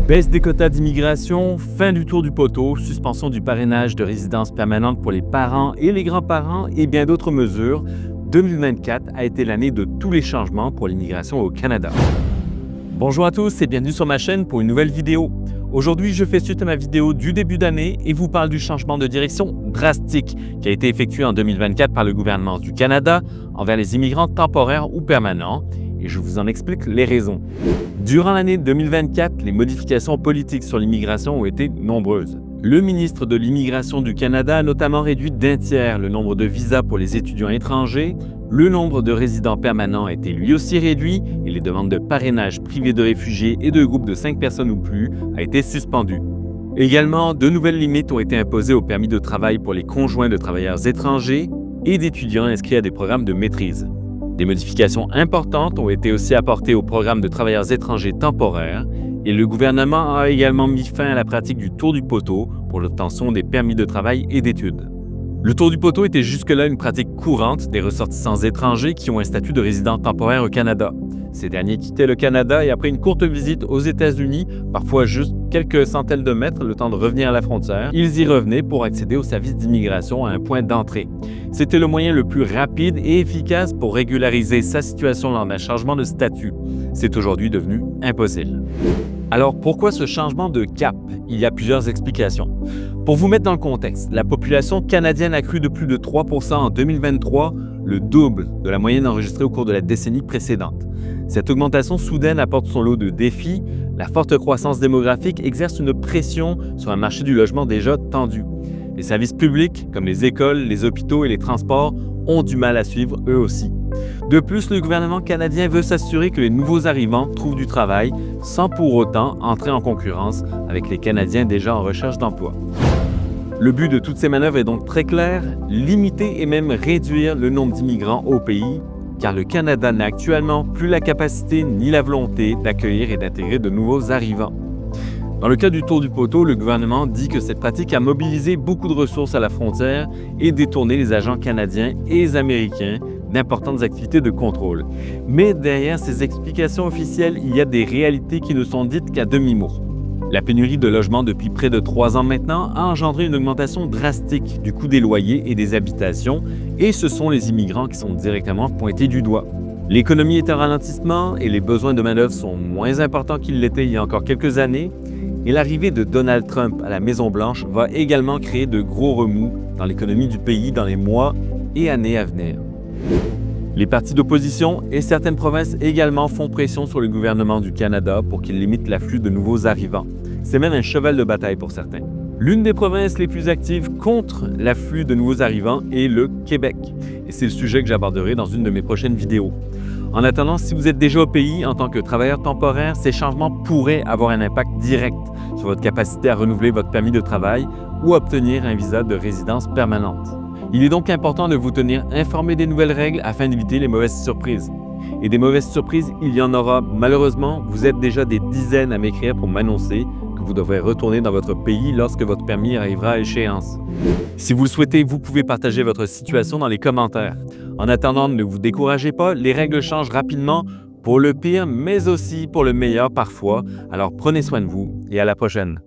Baisse des quotas d'immigration, fin du tour du poteau, suspension du parrainage de résidence permanente pour les parents et les grands-parents et bien d'autres mesures, 2024 a été l'année de tous les changements pour l'immigration au Canada. Bonjour à tous et bienvenue sur ma chaîne pour une nouvelle vidéo. Aujourd'hui, je fais suite à ma vidéo du début d'année et vous parle du changement de direction drastique qui a été effectué en 2024 par le gouvernement du Canada envers les immigrants temporaires ou permanents et je vous en explique les raisons. Durant l'année 2024, les modifications politiques sur l'immigration ont été nombreuses. Le ministre de l'Immigration du Canada a notamment réduit d'un tiers le nombre de visas pour les étudiants étrangers, le nombre de résidents permanents a été lui aussi réduit et les demandes de parrainage privées de réfugiés et de groupes de 5 personnes ou plus a été suspendues. Également, de nouvelles limites ont été imposées au permis de travail pour les conjoints de travailleurs étrangers et d'étudiants inscrits à des programmes de maîtrise. Des modifications importantes ont été aussi apportées au programme de travailleurs étrangers temporaires et le gouvernement a également mis fin à la pratique du tour du poteau pour l'obtention des permis de travail et d'études. Le tour du poteau était jusque-là une pratique courante des ressortissants étrangers qui ont un statut de résident temporaire au Canada. Ces derniers quittaient le Canada et après une courte visite aux États-Unis, parfois juste quelques centaines de mètres le temps de revenir à la frontière, ils y revenaient pour accéder au service d'immigration à un point d'entrée. C'était le moyen le plus rapide et efficace pour régulariser sa situation lors d'un changement de statut. C'est aujourd'hui devenu impossible. Alors pourquoi ce changement de cap? Il y a plusieurs explications. Pour vous mettre dans le contexte, la population canadienne a cru de plus de 3% en 2023, le double de la moyenne enregistrée au cours de la décennie précédente. Cette augmentation soudaine apporte son lot de défis. La forte croissance démographique exerce une pression sur un marché du logement déjà tendu. Les services publics, comme les écoles, les hôpitaux et les transports, ont du mal à suivre eux aussi. De plus, le gouvernement canadien veut s'assurer que les nouveaux arrivants trouvent du travail sans pour autant entrer en concurrence avec les Canadiens déjà en recherche d'emploi. Le but de toutes ces manœuvres est donc très clair, limiter et même réduire le nombre d'immigrants au pays, car le Canada n'a actuellement plus la capacité ni la volonté d'accueillir et d'intégrer de nouveaux arrivants. Dans le cas du tour du poteau, le gouvernement dit que cette pratique a mobilisé beaucoup de ressources à la frontière et détourné les agents canadiens et les Américains d'importantes activités de contrôle. Mais derrière ces explications officielles, il y a des réalités qui ne sont dites qu'à demi-mot. La pénurie de logements depuis près de 3 ans maintenant a engendré une augmentation drastique du coût des loyers et des habitations, et ce sont les immigrants qui sont directement pointés du doigt. L'économie est en ralentissement et les besoins de main-d'œuvre sont moins importants qu'ils l'étaient il y a encore quelques années, et l'arrivée de Donald Trump à la Maison-Blanche va également créer de gros remous dans l'économie du pays dans les mois et années à venir. Les partis d'opposition et certaines provinces également font pression sur le gouvernement du Canada pour qu'il limite l'afflux de nouveaux arrivants. C'est même un cheval de bataille pour certains. L'une des provinces les plus actives contre l'afflux de nouveaux arrivants est le Québec. Et c'est le sujet que j'aborderai dans une de mes prochaines vidéos. En attendant, si vous êtes déjà au pays en tant que travailleur temporaire, ces changements pourraient avoir un impact direct sur votre capacité à renouveler votre permis de travail ou obtenir un visa de résidence permanente. Il est donc important de vous tenir informé des nouvelles règles afin d'éviter les mauvaises surprises. Et des mauvaises surprises, il y en aura. Malheureusement, vous êtes déjà des dizaines à m'écrire pour m'annoncer que vous devrez retourner dans votre pays lorsque votre permis arrivera à échéance. Si vous le souhaitez, vous pouvez partager votre situation dans les commentaires. En attendant, ne vous découragez pas, les règles changent rapidement pour le pire, mais aussi pour le meilleur parfois. Alors prenez soin de vous et à la prochaine.